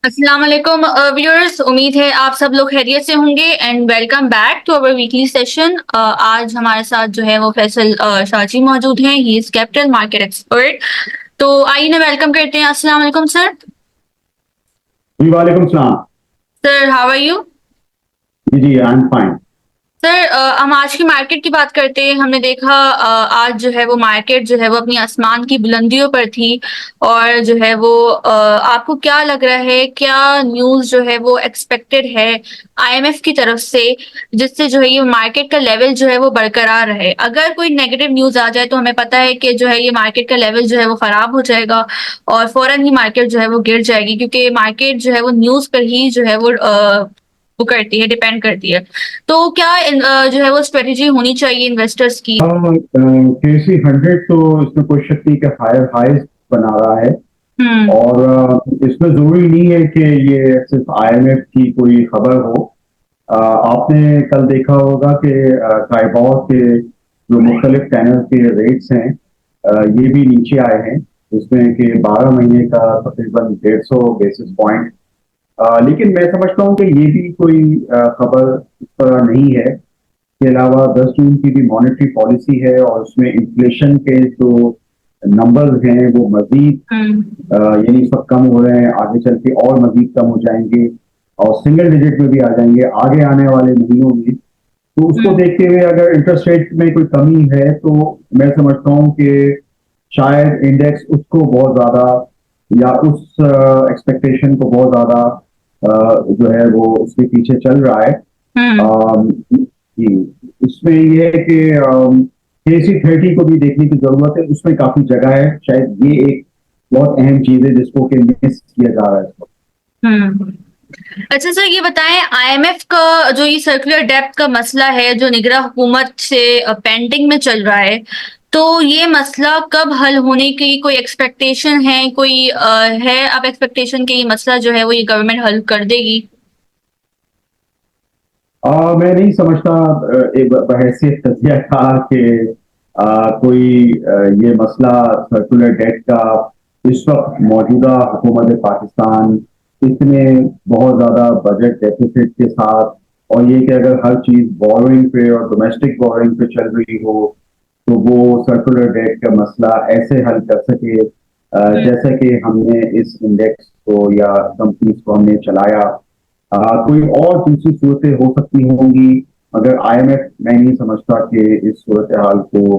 अस्सलाम वालेकुम व्यूअर्स। उम्मीद है आप सब लोग खैरियत से होंगे and welcome back to our weekly session. आज हमारे साथ जो है वो फैसल शाची मौजूद हैं। He is capital market expert. तो आइए ना वेलकम करते हैं। अस्सलाम वालेकुम सर। जी वालेकुम सलाम। Sir how are you? जी जी आई एम फाइन। सर हम आज की मार्केट की बात करते हैं। हमने देखा आज जो है वो मार्केट जो है वो अपनी आसमान की बुलंदियों पर थी। और जो है वो आपको क्या लग रहा है, क्या न्यूज़ जो है वो एक्सपेक्टेड है आईएमएफ की तरफ से, जिससे जो है ये मार्केट का लेवल जो है वो बरकरार रहे? अगर कोई नेगेटिव न्यूज़ आ जाए तो हमें पता है कि जो है ये मार्केट का लेवल जो है वो खराब हो जाएगा और फौरन ही मार्केट जो है वो गिर जाएगी, क्योंकि मार्केट जो है वो न्यूज़ पर ही जो है वो करती है, डिपेंड करती है। तो क्या जो है वो स्ट्रेटेजी होनी चाहिए इन्वेस्टर्स की? केसी 100 तो इसमें कोई शक नहीं कि हायर हाइज बना रहा है। हम्म। और इसमें जरूरी नहीं है कि ये सिर्फ आईएमएफ की कोई खबर हो। आपने कल देखा होगा कि साइबॉर के जो मुख्तलिफ चैनल के रेट्स हैं, ये भी नीचे आए हैं, जिसमें कि 12 महीने का तकरीबन 150 बेसिस पॉइंट। लेकिन मैं समझता हूँ कि ये भी कोई खबर इस तरह नहीं है। के अलावा 10 जून की भी मॉनेटरी पॉलिसी है और उसमें इन्फ्लेशन के जो नंबर्स हैं वो मजीद हम्म। यानी इस वक्त कम हो रहे हैं, आगे चल के और मजीद कम हो जाएंगे और सिंगल डिजिट में भी आ जाएंगे आगे आने वाले महीनों में। तो उसको हम्म। देखते हुए अगर इंटरेस्ट रेट में कोई कमी है तो मैं समझता हूँ कि शायद इंडेक्स उसको बहुत ज्यादा या उस एक्सपेक्टेशन को बहुत ज्यादा जो है वो उसके पीछे चल रहा है। हम्म। अम, जी, इसमें ये है कि KC30 को भी देखने की जरूरत है, उसमें काफी जगह है। शायद ये एक बहुत अहम चीज है जिसको कि मिस किया जा रहा है इसको। हम्म। अच्छा सर, ये बताएं आईएमएफ का जो ये सर्कुलर डेब्ट का मसला है जो निगरां हुकूमत से पेंडिंग में चल रहा है, तो ये मसला कब हल होने की कोई एक्सपेक्टेशन है? कोई है आप एक्सपेक्टेशन कि ये मसला जो है वो ये गवर्नमेंट हल कर देगी? मैं नहीं समझता एक बहैसियत तज्जियाकार के कोई ये मसला सर्कुलर डेट का इस वक्त मौजूदा हुकूमत पाकिस्तान इतने बहुत ज्यादा बजट डेफिसिट के साथ, और ये कि अगर हर चीज बोरिंग पे और डोमेस्टिक बोरिंग पे चल रही हो तो वो सर्कुलर डेट का मसला ऐसे हल कर सके हम्म। जैसे कि हमने इस इंडेक्स को या कंपनीज को हमने चलाया। कोई और दूसरी सूरतें हो सकती होंगी, मगर आईएमएफ मैं नहीं समझता कि इस सूरत हाल को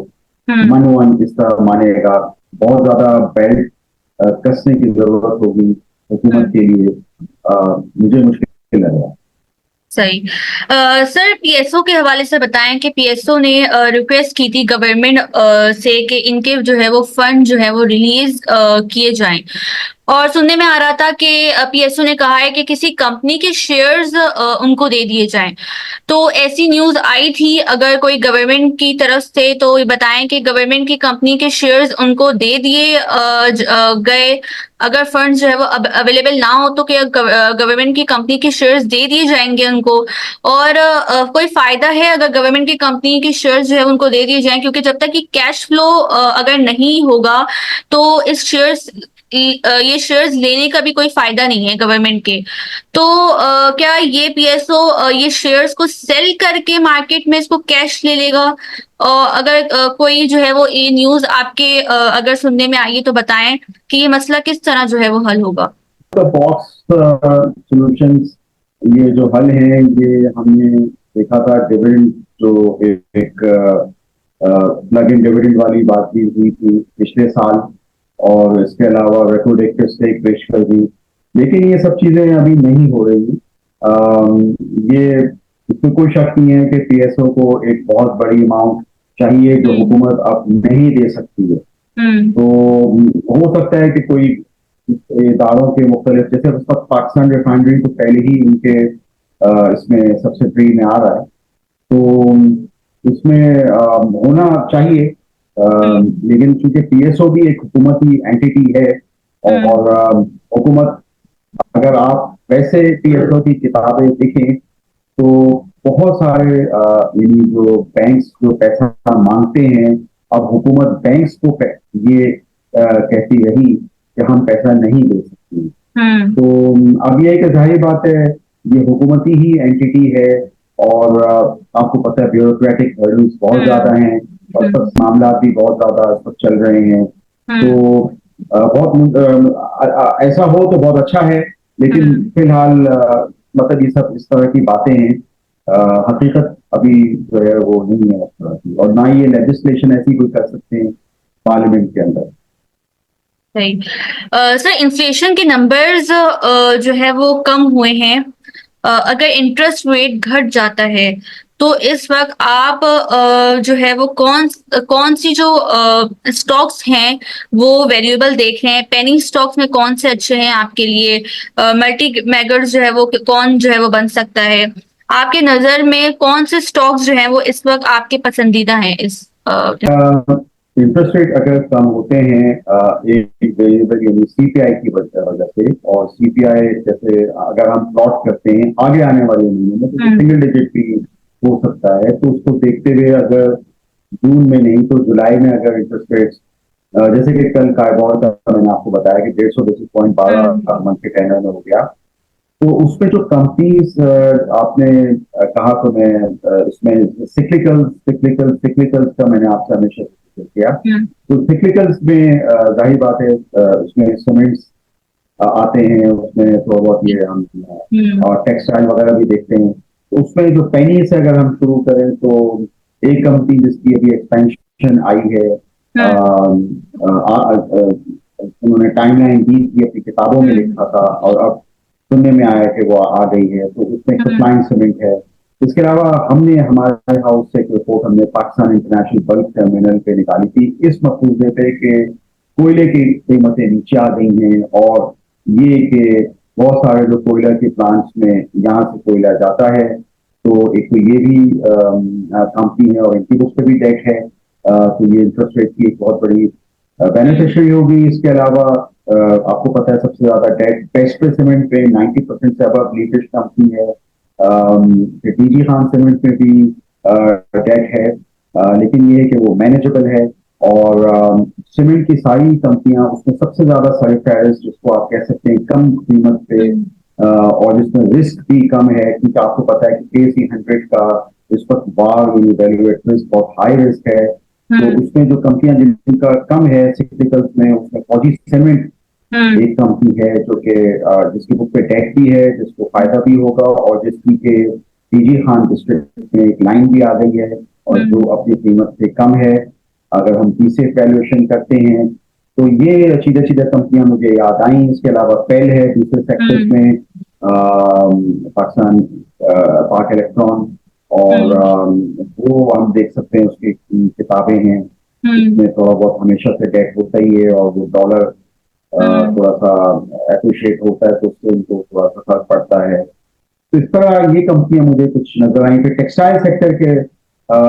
हम्म। मनोवन इस तरह मानेगा। बहुत ज्यादा बेल्ट कसने की जरूरत होगी हुकूमत हम्म। के लिए। मुझे मुश्किल लग रहा है। सही। सर पीएसओ के हवाले से बताएं कि पीएसओ ने रिक्वेस्ट की थी गवर्नमेंट से कि इनके जो है वो फंड जो है वो रिलीज किए जाएं। और सुनने में आ रहा था कि पीएसओ ने कहा है कि किसी कंपनी के शेयर्स उनको दे दिए जाएं। तो ऐसी न्यूज़ आई थी। अगर कोई गवर्नमेंट की तरफ से तो ये बताएं कि गवर्नमेंट की कंपनी के शेयर्स उनको दे दिए गए। अगर फंड्स जो है वो अवेलेबल ना हो तो क्या गवर्नमेंट की कंपनी के शेयर्स दे दिए जाएंगे उनको? और कोई फायदा है अगर गवर्नमेंट की कंपनी के शेयर्स जो है उनको दे दिए जाएं, क्योंकि जब तक कि कैश फ्लो अगर नहीं होगा तो इस शेयर्स ये शेयर्स लेने का भी कोई फायदा नहीं है गवर्नमेंट के। तो क्या ये पीएसओ ये शेयर्स को सेल करके मार्केट में इसको कैश ले लेगा? और अगर कोई जो है वो ये न्यूज़ आपके अगर सुनने में आई है तो बताएं कि ये मसला किस तरह जो है वो हल होगा? बॉक्स सॉल्यूशंस, ये जो हल है ये हमने देखा था। डिविडेंड जो एक प्लग इन डिविडेंड वाली बात भी हुई थी पिछले साल, और इसके अलावा रेकोडेक्टिव स्टेक पेश कर दी। लेकिन ये सब चीजें अभी नहीं हो रही। ये इसमें कोई शक नहीं है कि पीएसओ को एक बहुत बड़ी अमाउंट चाहिए जो हम्म। हुकूमत अब नहीं दे सकती है। हम्म। तो हो सकता है कि कोई इदारों के मुख्तलिफ, जैसे उस वक्त पाकिस्तान रिफाइनरी तो पहले ही उनके इसमें सब्सिडरी में आ रहा है, तो इसमें होना चाहिए। हम्म। लेकिन चूंकि पीएसओ भी एक हुकूमती एंटिटी है, हम्म। और हुकूमत, अगर आप वैसे पीएसओ की किताबें देखें तो बहुत सारे यानी जो बैंक्स जो पैसा मांगते हैं, अब हुकूमत बैंक्स को ये कहती रही कि हम पैसा नहीं दे सकते। तो अब ये एक जाहिर बात है, ये हुकूमती ही एंटिटी है और आपको पता है ब्यूरोक्रेटिक हर्डल्स बहुत ज्यादा हैं और सब मामला भी बहुत ज्यादा इस वक्त चल रहे हैं। तो ऐसा हो तो बहुत अच्छा है, लेकिन फिलहाल मतलब ये सब इस तरह की बातें हैं। हकीकत अभी जो है वो नहीं है इस तरह की, और ना ये लेजिस्लेशन ऐसी कोई कर सकते हैं पार्लियामेंट के अंदर। सही। सर, इन्फ्लेशन के नंबर्स जो है वो कम हुए हैं। अगर इंटरेस्ट रेट घट जाता है तो इस वक्त आप जो है वो कौन सी जो स्टॉक्स हैं वो वैल्यूएबल देख रहे हैं? पेनी स्टॉक्स में कौन से अच्छे हैं आपके लिए? मल्टी मैगर्स जो है वो कौन जो है वो बन सकता है? आपके नजर में कौन से स्टॉक्स जो हैं वो इस वक्त आपके पसंदीदा हैं इस इंटरेस्ट रेट अगर कम होते हैं एक वेरिएबल यानी सीपीआई की वजह से, और सीपीआई जैसे अगर हम प्लॉट करते हैं आगे आने वाले महीने में तो सिंगल डिजिट भी हो सकता है, तो उसको देखते हुए अगर जून में नहीं तो जुलाई में अगर इंटरेस्ट रेट्स जैसे कि कल कार्बोर का मैंने आपको बताया कि 150 बेसिस पॉइंट 12 मंथ के टेनर में हो गया, तो उसमें जो कंपनीज आपने कहा तो मैं इसमें सिक्लिकल्स का मैंने आपसे हमेशा जिक्र किया। तो सिक्लिकल्स में जाहिर बात है उसमें सीमेंट्स आते हैं, उसमें थोड़ा बहुत ये हम और टेक्सटाइल वगैरह भी देखते हैं। तो उसमें जो पेनी से अगर हम शुरू करें तो एक कंपनी जिसकी अभी एक्सपेंशन आई है, उन्होंने टाइमलाइन दी थी, अपनी किताबों में लिखा था और अब सुनने में आया कि वो आ गई है, तो उसमें सप्लाइन सीमेंट है। इसके अलावा हमने हमारे हाउस से एक रिपोर्ट हमने पाकिस्तान इंटरनेशनल बल्क टर्मिनल पे निकाली थी इस मफरूजे पे कि कोयले की कीमतें नीचे आ गई हैं, और ये कि बहुत सारे जो कोयला के प्लांट्स में यहाँ से कोयला जाता है, तो एक तो ये भी कंपनी है और इनकी बुक पे भी डेट है, तो ये इंटरेस्ट रेट की एक बहुत बड़ी बेनिफिशियरी होगी। इसके अलावा आपको पता है सबसे ज्यादा डेट पेस्ट्रे सीमेंट पे 90% से अब लीडिश कंपनी है, डीजी खान सीमेंट में भी डेट है, लेकिन ये है कि वो मैनेजेबल है, और सीमेंट की सारी कंपनियां उसमें सबसे ज्यादा सर्टिफाइड्स जिसको आप कह सकते हैं कम कीमत पे, और जिसमें रिस्क भी कम है, क्योंकि आपको पता है कि KC100 का इस वक्त बार वैल्यूएट रिस्क बहुत हाई रिस्क है। तो उसमें जो कंपनियां जिनका कम है सिक्लिकल्स में, उसमें फौजी सीमेंट एक कंपनी है जो कि जिसकी बुक पे डेट भी है, जिसको फायदा भी होगा, और जिसकी के डीजी खान डिस्ट्रिक्ट में एक लाइन भी आ गई है और जो अपनी कीमत से कम है अगर हम पीसे वैल्यूएशन करते हैं। तो ये सीधा सीधा कंपनियां मुझे याद आई। इसके अलावा पेल है दूसरे सेक्टर्स में, पाकिस्तान पाक इलेक्ट्रॉन, और वो हम देख सकते हैं उसकी किताबें हैं, उसमें थोड़ा बहुत हमेशा से डेट होता ही है, और वो डॉलर थोड़ा सा एप्रिशिएट होता है तो उससे उनको थोड़ा सा फर्क पड़ता है। तो इस तरह ये कंपनियां मुझे कुछ नजर आई। फिर टेक्सटाइल सेक्टर के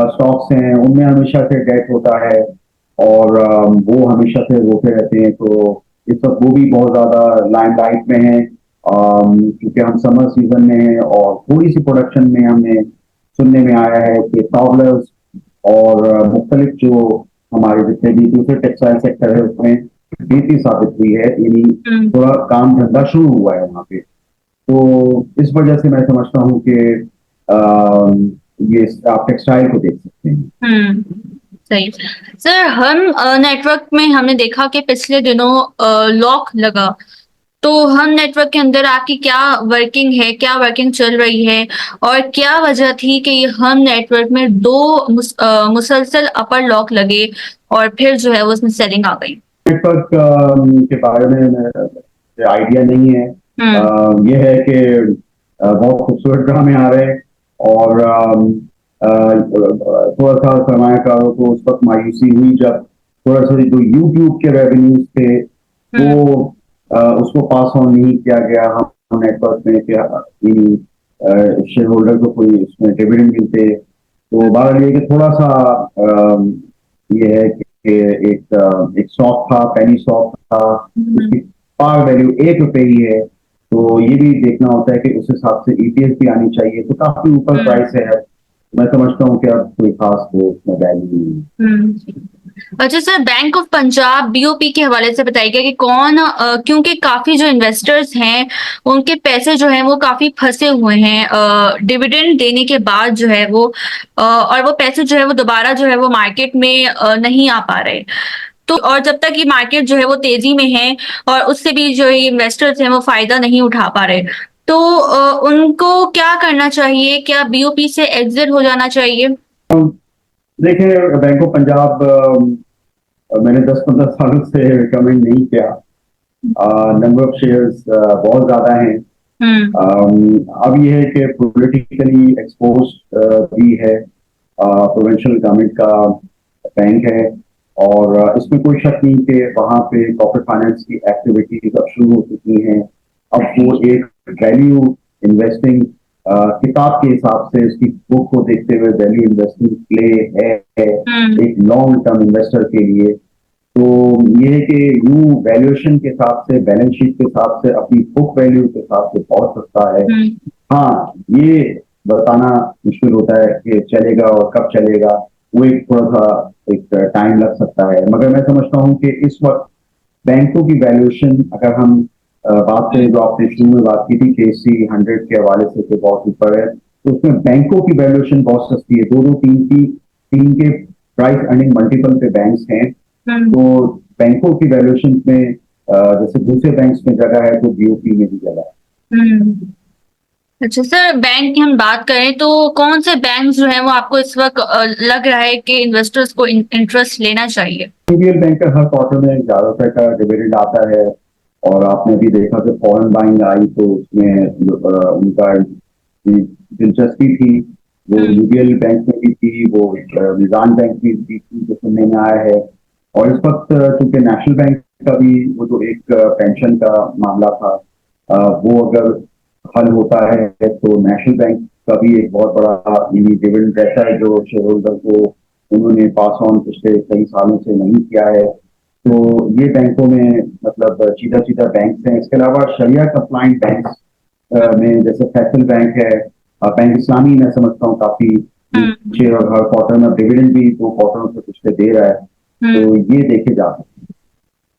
स्टॉक्स हैं, उनमें हमेशा से डेट होता है और वो हमेशा से होते रहते हैं, तो इस वक्त वो भी बहुत ज्यादा लाइमलाइट में है, क्योंकि हम समर सीजन में हैं और थोड़ी सी प्रोडक्शन में हमने सुनने में आया है कि टॉवलर्स और मुख्तलिफ जो हमारे जितने भी दूसरे टेक्सटाइल सेक्टर है उसमें बेहतरी साबित हुई है, यानी थोड़ा काम धंधा शुरू हुआ है वहां पे। तो इस वजह से मैं समझता हूँ कि ये आप टेक्सटाइल को देख सकते हैं। सही। सर, हम नेटवर्क में हमने देखा कि पिछले दिनों लॉक लगा, तो हम नेटवर्क के अंदर आपकी क्या वर्किंग है, क्या वर्किंग चल रही है, और क्या वजह थी कि ये हम नेटवर्क में दो मुसलसल अपर लॉक लगे और फिर जो है वो उसमें सेलिंग आ गई? नेटवर्क के बारे में आइडिया नहीं है। यह है कि बहुत खूबसूरत ड्रामे आ रहे हैं और थोड़ा सा सरमायाकारों को उस वक्त मायूसी हुई जब थोड़ा सा जो यूट्यूब के रेवेन्यूज थे वो उसको पास ऑन नहीं किया गया हम नेटवर्क में, शेयर होल्डर को कोई उसमें डिविडेंड मिलते। तो बात ये कि थोड़ा सा ये है कि एक स्टॉक था, पेनी स्टॉक था, उसकी पार वैल्यू ₹1 ही है, तो ये भी देखना होता है कि उस हिसाब से EPS भी आनी चाहिए, तो काफी ऊपर प्राइस है। मैं समझता हूँ कि अब कोई खास वो उसमें वैल्यू नहीं है। अच्छा sir, bank of Punjab BOP के हवाले से बताइएगा कि कौन क्योंकि काफी जो इन्वेस्टर्स हैं उनके पैसे जो हैं वो काफी फंसे हुए हैं डिविडेंड देने के बाद जो है वो और वो पैसे जो है वो दोबारा जो है वो मार्केट में नहीं आ पा रहे। तो और जब तक ये मार्केट जो है वो तेजी में है और उससे भी जो ये इन्वेस्टर्स हैं वो फायदा नहीं उठा पा रहे, तो उनको क्या करना चाहिए? क्या बीओपी से एग्जिट हो जाना चाहिए? देखिए, बैंक ऑफ पंजाब मैंने 10-15 सालों से रिकमेंड नहीं किया। नंबर ऑफ शेयर्स बहुत ज्यादा हैं। अब ये है कि पॉलिटिकली एक्सपोज भी है, प्रोविंशियल गवर्नमेंट का बैंक है, और इसमें कोई शक नहीं कि वहां पे कॉर्पोरेट फाइनेंस की एक्टिविटीज अब शुरू हो चुकी हैं। अब वो एक वैल्यू इन्वेस्टिंग किताब के हिसाब से उसकी बुक को देखते हुए वैल्यू इन्वेस्टिंग प्ले है एक लॉन्ग टर्म इन्वेस्टर के लिए। तो ये है कि यूं वैल्यूएशन के हिसाब से, बैलेंस शीट के हिसाब से, अपनी बुक वैल्यू के हिसाब से बहुत सस्ता है। हाँ, ये बताना मुश्किल होता है कि चलेगा और कब चलेगा, वो एक थोड़ा सा एक टाइम लग सकता है। मगर मैं समझता हूँ कि इस वक्त बैंकों की वैल्यूएशन, अगर हम बात करें जो आपने शुरू में बात की थी KC 100 के हवाले से कि बहुत ऊपर है, तो उसमें बैंकों की वैल्यूएशन बहुत सस्ती है। 2-2, 3 के प्राइस अर्निंग मल्टीपल पे बैंक्स हैं। तो बैंकों की वैल्यूएशन में जैसे दूसरे बैंक्स में जगह है तो बीओपी में भी जगह है। अच्छा सर, बैंक की हम बात करें तो कौन से बैंक जो है वो आपको इस वक्त लग रहा है कि इन्वेस्टर्स को इंटरेस्ट लेना चाहिए? यूबीएल बैंक का हर क्वार्टर में 11 रुपए का डिविडेंड आता है, और आपने भी देखा कि फॉरेन बाइंग आई तो उसमें उनका दिलचस्पी थी। वो यूबीएल बैंक में भी थी, वो निजाम बैंक में भी थी, जो सुनने में आया है। और इस वक्त चूंकि नेशनल बैंक का भी वो जो एक पेंशन का मामला था, वो अगर हल होता है तो नेशनल बैंक का भी एक बहुत बड़ा डिविडेंड रहता है जो शेयर होल्डर को उन्होंने पास ऑन पिछले कई सालों से नहीं किया है। तो ये बैंकों में मतलब सीधा सीधा बैंक हैं। इसके अलावा शरिया कंप्लाइंट बैंक में जैसे फैसल बैंक है, बैंक इस्लामी, मैं समझता हूँ काफी अच्छे, और हर क्वार्टर में डिविडेंड भी 2 क्वार्टरों से पिछले दे रहा है। तो ये देखे जा सकते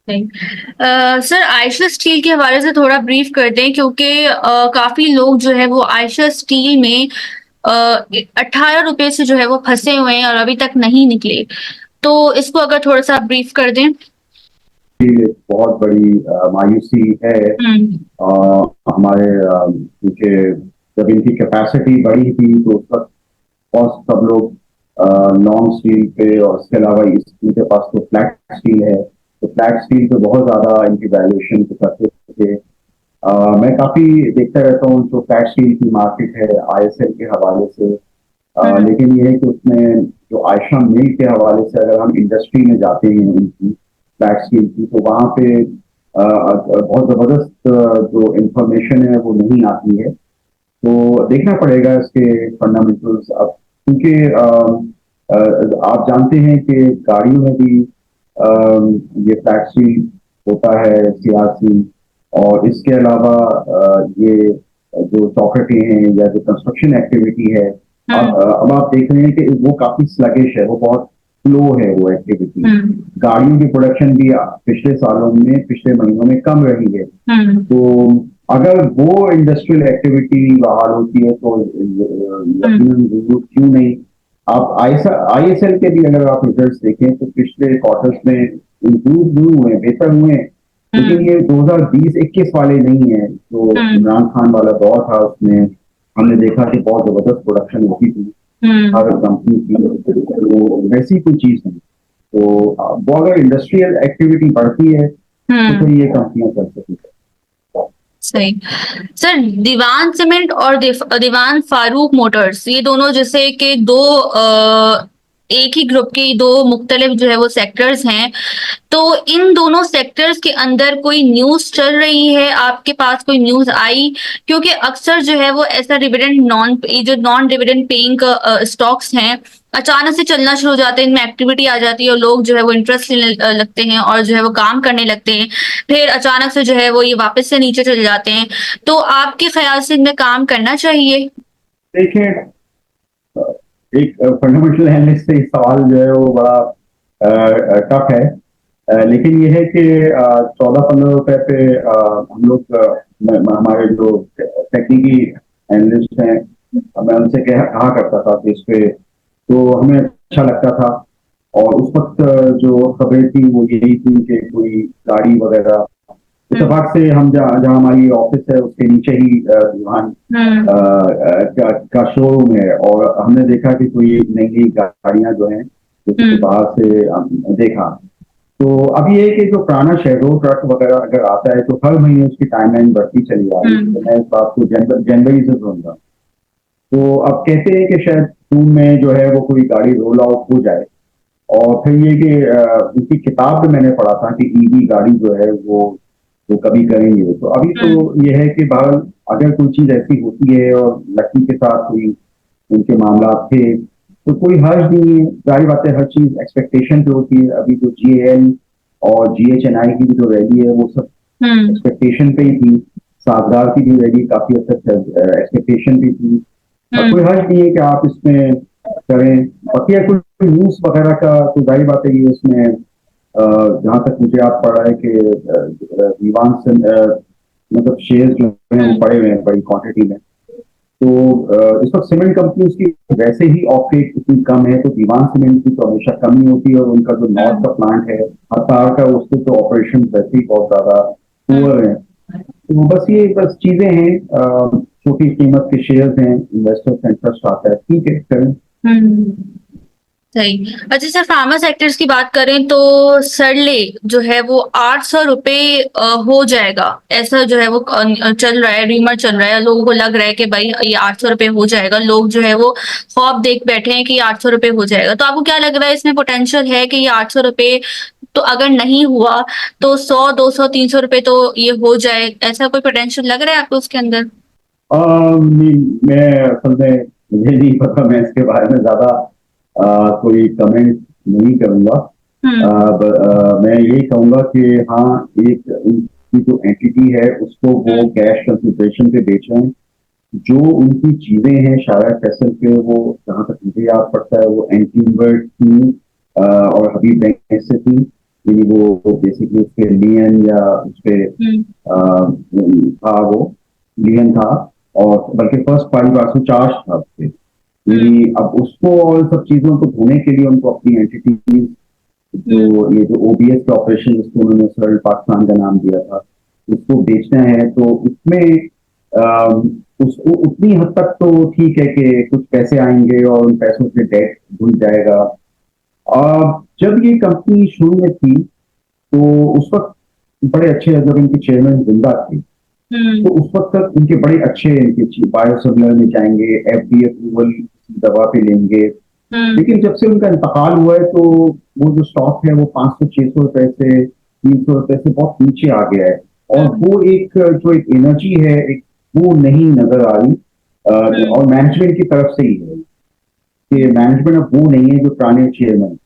हैं। सर, आयशा स्टील के हवाले से थोड़ा ब्रीफ कर दें, क्योंकि काफी लोग जो है वो आयशा स्टील में 18 रुपए से जो है वो फंसे हुए हैं और अभी तक नहीं निकले। तो इसको अगर थोड़ा सा ब्रीफ कर दें। ये बहुत बड़ी मायूसी है। हमारे क्योंकि जब इनकी कैपेसिटी बढ़ी थी तो उस वक्त बहुत सब लोग लॉन्ग स्टील पे, और इसके अलावा इनके पास तो फ्लैट स्टील है, तो फ्लैट स्टील पे बहुत ज्यादा इनकी वैल्यूएशन करते थे। मैं काफी देखता रहता हूँ जो फ्लैट स्टील की मार्केट है ISL के हवाले से। लेकिन ये है कि उसमें जो आयशा मिल के हवाले से अगर हम इंडस्ट्री में जाते हैं उनकी फ्लैट स्टील की, तो वहां पे बहुत जबरदस्त जो इंफॉर्मेशन है वो नहीं आती है। तो देखना पड़ेगा इसके फंडामेंटल्स। अब क्योंकि आप जानते हैं कि गाड़ियों में भी ये फ्लैट स्टील होता है, CRC, और इसके अलावा ये जो चौखटें हैं या जो कंस्ट्रक्शन एक्टिविटी है, अब आप देख रहे हैं कि वो काफी स्लगिश है, वो बहुत स्लो है वो एक्टिविटी। गाड़ियों की प्रोडक्शन भी पिछले सालों में, पिछले महीनों में कम रही है। तो अगर वो इंडस्ट्रियल एक्टिविटी बहाल होती है तो क्यों नहीं। आप ISL के भी अगर आप रिजल्ट्स देखें तो पिछले क्वार्टर्स में इम्प्रूव हुए हैं, बेहतर हुए हैं, लेकिन ये 2020-21 वाले नहीं है जो इमरान खान वाला दौर था। उसमें हमने देखा कि बहुत जबरदस्त प्रोडक्शन होती थी हर कंपनी की, तो वैसी कोई चीज नहीं। तो वो अगर इंडस्ट्रियल एक्टिविटी बढ़ती है तो फिर ये कंपनियां चल सकती है। सही। सर, दीवान सीमेंट और दीवान फारूक मोटर्स, ये दोनों जैसे कि दो एक ही ग्रुप के दो मुख्तलिफ जो है वो सेक्टर्स हैं, तो इन दोनों सेक्टर्स के अंदर कोई न्यूज चल रही है? आपके पास कोई न्यूज आई? क्योंकि अक्सर जो है वो ऐसा नॉन डिविडेंड पेइंग स्टॉक्स हैं, अचानक से चलना शुरू हो जाते हैं, इनमें एक्टिविटी आ जाती है और लोग जो है वो इंटरेस्ट लेने लगते हैं और जो है वो काम करने लगते हैं, फिर अचानक से जो है वो ये वापस से नीचे चले जाते हैं। तो आपके ख्याल से इनमें काम करना चाहिए? देखिए, एक फंडामेंटल एनालिस्ट से सवाल जो है वो बड़ा टफ है। लेकिन ये है कि 14-15 रुपए पे हम लोग हमारे जो टेक्निकी एनालिस्ट हैं, मैं उनसे कहा करता था कि इस पे तो हमें अच्छा लगता था। और उस वक्त जो खबरें थी वो यही थी कि कोई गाड़ी वगैरह, इत्तेफाक से हम जहाँ हमारी ऑफिस है उसके नीचे ही दुकान का शोरूम है, और हमने देखा कि कोई नई नई गाड़ियां जो हैं जो बाहर से देखा। तो अभी ये कि जो पुराना शेडो ट्रक वगैरह अगर आता है तो हर महीने उसकी टाइमलाइन बढ़ती चली जा रही है। तो मैं इस बात को जनवरी से सुनूंगा। तो अब कहते हैं कि शायद जून में जो है वो कोई गाड़ी रोल आउट हो जाए। और फिर ये कि उनकी किताब में मैंने पढ़ा था कि ईवी गाड़ी जो है वो कभी करेंगे। तो अभी तो ये है कि बहरहाल अगर कोई चीज ऐसी होती है और लकी के साथ कोई उनके मामला थे तो कोई हर्ज नहीं है। जाहिर बात है हर चीज एक्सपेक्टेशन पे होती है। अभी जो GAL और GHNI की जो रैली है वो सब एक्सपेक्टेशन पे ही थी। साजगार की भी रैली काफी हद तक एक्सपेक्टेशन पे थी। और कोई हर्ज नहीं है कि आप इसमें करें। बाकी कोई न्यूज वगैरह का तो जाहिर बात है ये उसमें जहां तक मुझे आप पढ़ रहा है कि विवान से मतलब शेयर जो है वो पड़े हुए हैं बड़ी क्वांटिटी में। तो इस वक्त सीमेंट कंपनी की वैसे ही ऑफटेक इतनी कम है, तो दीवान सीमेंट की तो हमेशा कमी होती है। और उनका जो नॉर्थ का प्लांट है हतार का, उसके तो ऑपरेशन वैसे ही बहुत ज्यादा पुअर है। तो बस ये चीजें हैं, छोटी कीमत के शेयर्स हैं, इन्वेस्टर्स का इंटरेस्ट आता है, ठीक है करें। सही। अच्छा सर, फार्मा सेक्टर्स की बात करें तो सरले जो है वो 800 रुपए हो जाएगा, ऐसा जो है वो चल रहा है, रीमर चल रहा है। लोगों को लग रहा है कि भाई ये 800 रुपए हो जाएगा। लोग जो है वो ख्वाब देख बैठे हैं कि ये 800 रुपए हो जाएगा। तो आपको क्या लग रहा है, इसमें पोटेंशियल है कि ये 800 रुपए, तो अगर नहीं हुआ तो 100, 200, 300 रुपए तो ये हो जाए, ऐसा कोई पोटेंशियल लग रहा है आपको उसके अंदर? मैं असल में मुझे नहीं पता, मैं इसके बारे में ज्यादा कोई कमेंट नहीं करूंगा। मैं यही कहूंगा कि हाँ, एक उनकी जो एंटिटी है उसको वो कैश कंसिडरेशन पे बेच रहे हैं। जो उनकी चीजें हैं शारा फैसल पे, वो जहां तक मुझे याद पड़ता है वो एंटीवर्ड थी और हबीब बैंक से थी। यानी वो बेसिकली उस पे लियन या उस पे था, वो लियन था। और बल्कि फर्स्ट पार्टी वासु चार्ज था उस पे। अब उसको और सब चीजों को धोने के लिए उनको अपनी एंटिटी, जो ये जो OBS का ऑपरेशन जिसको उन्होंने सरल पाकिस्तान का नाम दिया था, उसको बेचना है। तो उसमें उसको उतनी हद तक तो ठीक है कि कुछ पैसे आएंगे और उन पैसों से डेट धुल जाएगा। जब ये कंपनी शुरू में थी तो उस वक्त बड़े अच्छे, जब इनके चेयरमैन जिंदा थे तो उस वक्त तक उनके बड़े अच्छे इनके बायोसिमिलर में जाएंगे, FDA अप्रूवल दवा पे लेंगे। लेकिन जब से उनका इंतकाल हुआ है तो वो जो स्टॉक है वो 500-600 रुपए से 300 रुपए से बहुत नीचे आ गया है। और वो एक जो एक एनर्जी है एक वो नहीं नजर आ रही। और मैनेजमेंट की तरफ से ही है कि मैनेजमेंट अब वो नहीं है जो पुराने चेयरमैन।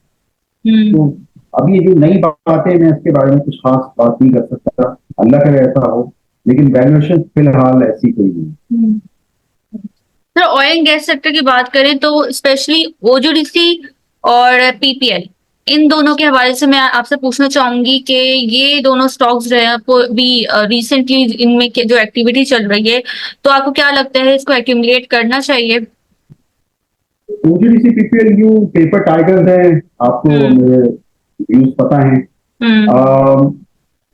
तो अभी ये जो नई बातें, मैं इसके बारे में कुछ खास बात नहीं कर सकता, अल्लाह करे ऐसा हो। लेकिन वैल्यूएशन फिलहाल ऐसी कोई नहीं। Sir, oil and gas sector की बात करें तो स्पेशली OGDC और PPL, इन दोनों के हवाले से मैं आपसे पूछना चाहूंगी कि ये दोनों स्टॉक्स जो है आपको भी रिसेंटली इनमें जो एक्टिविटी चल रही है, तो आपको क्या लगता है इसको एक्यूमुलेट करना चाहिए? OGDC PPL you paper tigers है, आपको मेरे व्यूज पता है।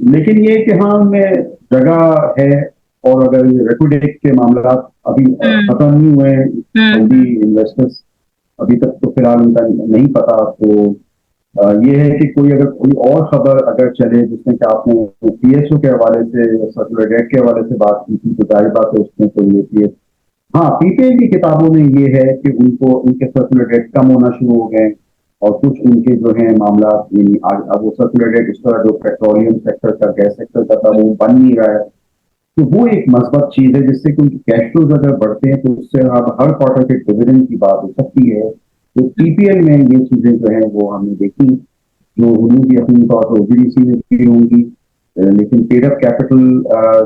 लेकिन ये कि हाँ में जगह है। और अगर रेपुडेट के मामला अभी खत्म नहीं हुए, सऊदी इन्वेस्टर्स अभी तक तो फिलहाल उनका नहीं पता। तो ये है कि कोई अगर कोई और खबर अगर चले जिसमें कि आपने PSO के हवाले से या सर्कुलर डेट के हवाले से बात की थी, तो जाहिर बात है उसमें तो ये PSO, हाँ PPL की किताबों में ये है कि उनको उनके सर्कुलर डेट कम होना शुरू हो गए और कुछ उनके जो है मामला, अब वो सर्कुलर डेट इस तरह जो पेट्रोलियम सेक्टर का, गैस सेक्टर का था, वो बन नहीं रहा है। तो वो एक मस्बत चीज है जिससे कि उनके कैश फ्लोज अगर बढ़ते हैं तो उससे अब हर क्वार्टर के डिविडेंड की बात हो सकती है। तो PPL में ये चीजें जो है वो हमने देखी, जो होंगी अपनी तौर पर OGDC में भी होंगी। लेकिन पेड अप कैपिटल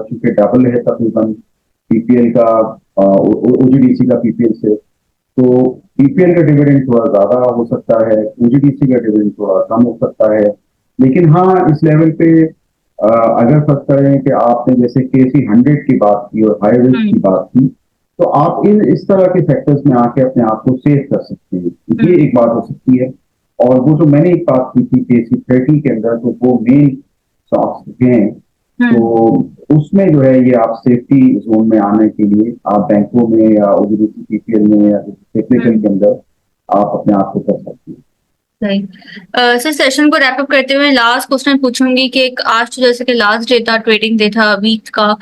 चूंकि डबल है तकरीबन PPL का OGDC का PPL से, तो पीपीएल का डिविडेंड थोड़ा ज्यादा हो सकता है, ओजीडीसी का डिविडेंड थोड़ा कम हो सकता है। लेकिन हाँ, इस लेवल पे अगर फर्ज करें कि आपने जैसे केसी 100 की बात की और हाई रिस्क की बात की, तो आप इस तरह के सेक्टर्स में आके अपने आप को सेव कर सकते हैं, ये एक बात हो सकती है। और वो जो मैंने एक बात की थी केसी 30 के अंदर, तो वो मेन स्टॉक्स हैं, तो उसमें जो है ये आप सेफ्टी जोन में आने के लिए आप बैंकों में या ओजीडीसी पीपीएल में या टेक्निकल के अंदर आप अपने आप को कर सकते हैं। राइट। सर, सेशन को रैप अप करते हुए लास्ट क्वेश्चन पूछूंगी कि एक आज तो जैसे कि लास्ट डे था, ट्रेडिंग डे था वीक का,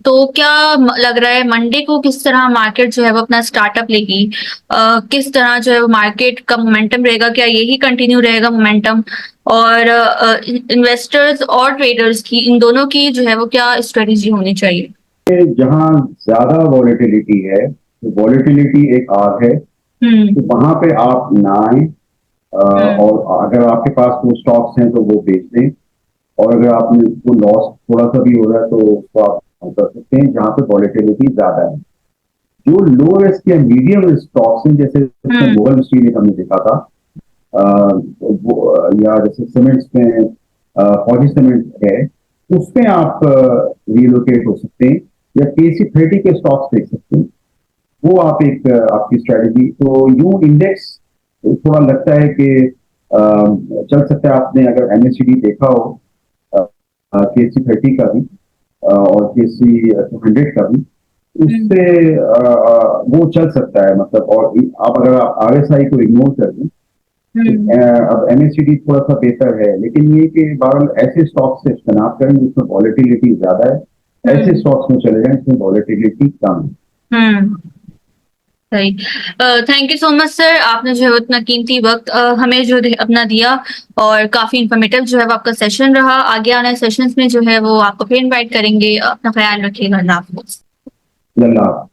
तो क्या लग रहा है मंडे को किस तरह मार्केट जो है वो अपना स्टार्टअप लेगी? किस तरह जो है वो मार्केट का मोमेंटम रहेगा? क्या यही कंटिन्यू रहेगा मोमेंटम? और इन्वेस्टर्स और ट्रेडर्स की, इन दोनों की जो है वो क्या स्ट्रेटेजी होनी चाहिए? जहां ज्यादा वॉलेटिलिटी है, तो वॉलेटिलिटी एक आग है, तो वहां पे आप ना आए, और अगर आपके पास वो स्टॉक्स हैं तो वो बेच दें, और अगर आपने को लॉस थोड़ा सा भी हो रहा है तो उसको आप कर सकते हैं जहां पे वॉलेटिलिटी ज्यादा है। जो लो रिस्क या मीडियम रिस्क स्टॉक्स हैं, जैसे गूगल स्टील हमने देखा था, या जैसे सीमेंट्स में फौजी सीमेंट है, उसमें आप रिलोकेट हो सकते हैं, या केसी 30 के स्टॉक्स देख सकते हैं, वो आप एक आपकी स्ट्रेटेजी। तो यूं इंडेक्स थोड़ा लगता है कि चल सकता है। आपने अगर एमएससीडी देखा हो केसी 30 का भी और केसी 100 का भी, उससे वो चल सकता है, मतलब। और आप अगर आप आरएसआई को इग्नोर कर दें, अब एमएससीडी थोड़ा सा बेहतर है, लेकिन ये कि बहरहाल ऐसे स्टॉक्स से इस्तेमाल करें जिसमें वॉलेटिलिटी ज्यादा है, ऐसे स्टॉक्स में चले जाएं जिसमें वॉलेटिलिटी कम है। सही। Thank you so much sir, आपने जो है उतना कीमती वक्त हमें जो अपना दिया, और काफी इन्फॉर्मेटिव जो है वो आपका सेशन रहा। आगे आने सेशंस में जो है वो आपको फिर इनवाइट करेंगे। अपना ख्याल रखिएगा। अल्लाह हाफिज़। अल्लाह।